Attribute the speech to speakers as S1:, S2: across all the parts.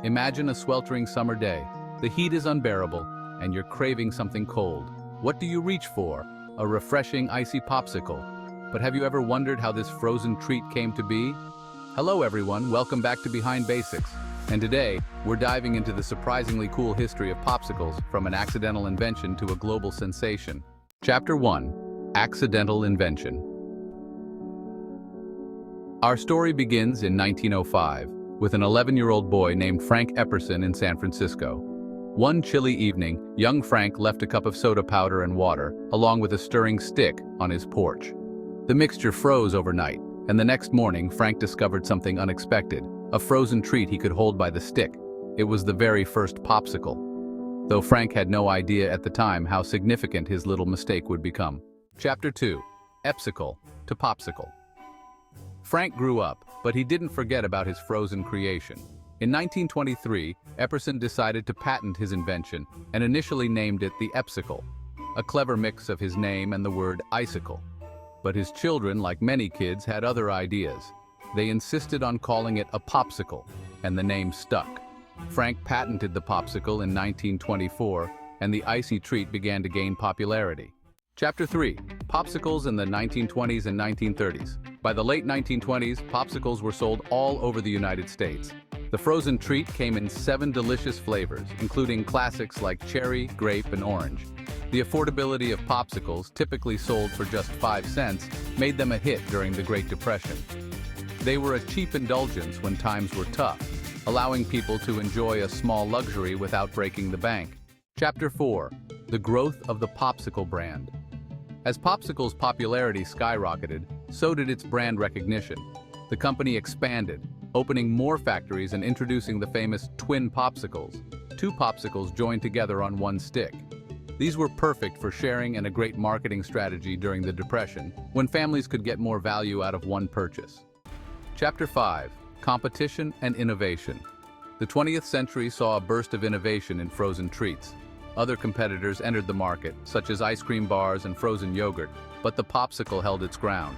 S1: Imagine a sweltering summer day. The heat is unbearable, and you're craving something cold. What do you reach for? A refreshing, icy popsicle. But have you ever wondered how this frozen treat came to be? Hello everyone, welcome back to Behind Basics. And today, we're diving into the surprisingly cool history of popsicles, from an accidental invention to a global sensation. Chapter 1. Accidental Invention. Our story begins in 1905, with an 11-year-old boy named Frank Epperson in San Francisco. One chilly evening, young Frank left a cup of soda powder and water, along with a stirring stick, on his porch. The mixture froze overnight, and the next morning Frank discovered something unexpected, a frozen treat he could hold by the stick. It was the very first popsicle. Though Frank had no idea at the time how significant his little mistake would become. Chapter 2. Epsicle to Popsicle. Frank grew up, but he didn't forget about his frozen creation. In 1923, Epperson decided to patent his invention and initially named it the Epsicle, a clever mix of his name and the word icicle. But his children, like many kids, had other ideas. They insisted on calling it a popsicle, and the name stuck. Frank patented the popsicle in 1924, and the icy treat began to gain popularity. Chapter 3. Popsicles in the 1920s and 1930s. By the late 1920s, popsicles were sold all over the United States. The frozen treat came in 7 delicious flavors, including classics like cherry, grape, and orange. The affordability of popsicles, typically sold for just 5 cents, made them a hit during the Great Depression. They were a cheap indulgence when times were tough, allowing people to enjoy a small luxury without breaking the bank. Chapter 4. The growth of the popsicle brand. As popsicles' popularity skyrocketed, so did its brand recognition. The company expanded, opening more factories and introducing the famous twin popsicles. 2 popsicles joined together on one stick. These were perfect for sharing and a great marketing strategy during the Depression, when families could get more value out of one purchase. Chapter 5. Competition and Innovation. The 20th century saw a burst of innovation in frozen treats. Other competitors entered the market, such as ice cream bars and frozen yogurt, but the popsicle held its ground.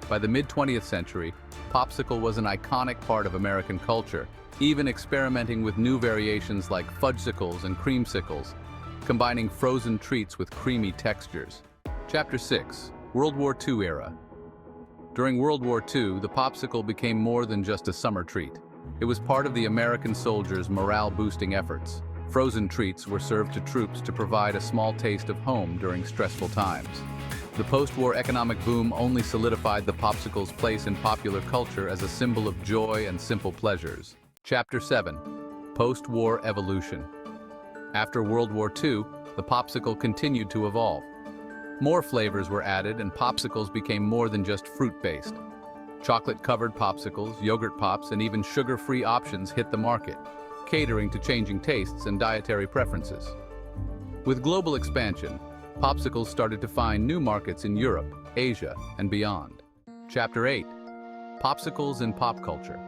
S1: By the mid-20th century, popsicle was an iconic part of American culture, even experimenting with new variations like fudgesicles and creamsicles, combining frozen treats with creamy textures. Chapter 6. World War II era. During World War II, the popsicle became more than just a summer treat. It was part of the American soldiers' morale-boosting efforts. Frozen treats were served to troops to provide a small taste of home during stressful times. The post-war economic boom only solidified the popsicle's place in popular culture as a symbol of joy and simple pleasures. Chapter 7. Post-war evolution. After World War II, the popsicle continued to evolve. More flavors were added and popsicles became more than just fruit-based. Chocolate-covered popsicles, yogurt pops, and even sugar-free options hit the market, catering to changing tastes and dietary preferences. With global expansion, popsicles started to find new markets in Europe, Asia, and beyond. Chapter 8. Popsicles in Pop Culture.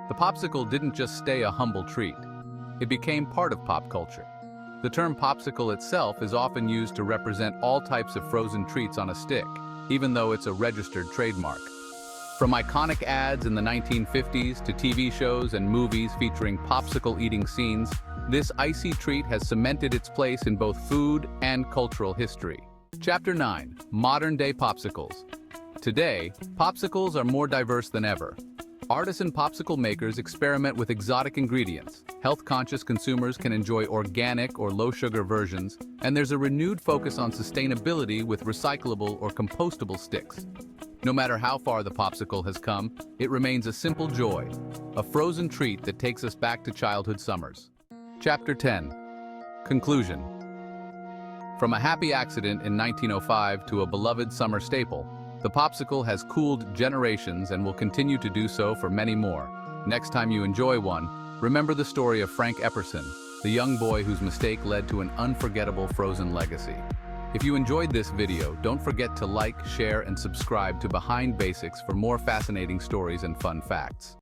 S1: The popsicle didn't just stay a humble treat. It became part of pop culture. The term popsicle itself is often used to represent all types of frozen treats on a stick, even though it's a registered trademark. From iconic ads in the 1950s to TV shows and movies featuring popsicle eating scenes, this icy treat has cemented its place in both food and cultural history. Chapter 9. Modern-day popsicles. Today, popsicles are more diverse than ever. Artisan popsicle makers experiment with exotic ingredients. Health-conscious consumers can enjoy organic or low-sugar versions, and there's a renewed focus on sustainability with recyclable or compostable sticks. No matter how far the popsicle has come, it remains a simple joy, a frozen treat that takes us back to childhood summers. Chapter 10. Conclusion. From a happy accident in 1905 to a beloved summer staple, the popsicle has cooled generations and will continue to do so for many more. Next time you enjoy one, remember the story of Frank Epperson, the young boy whose mistake led to an unforgettable frozen legacy. If you enjoyed this video, don't forget to like, share, and subscribe to Behind Basics for more fascinating stories and fun facts.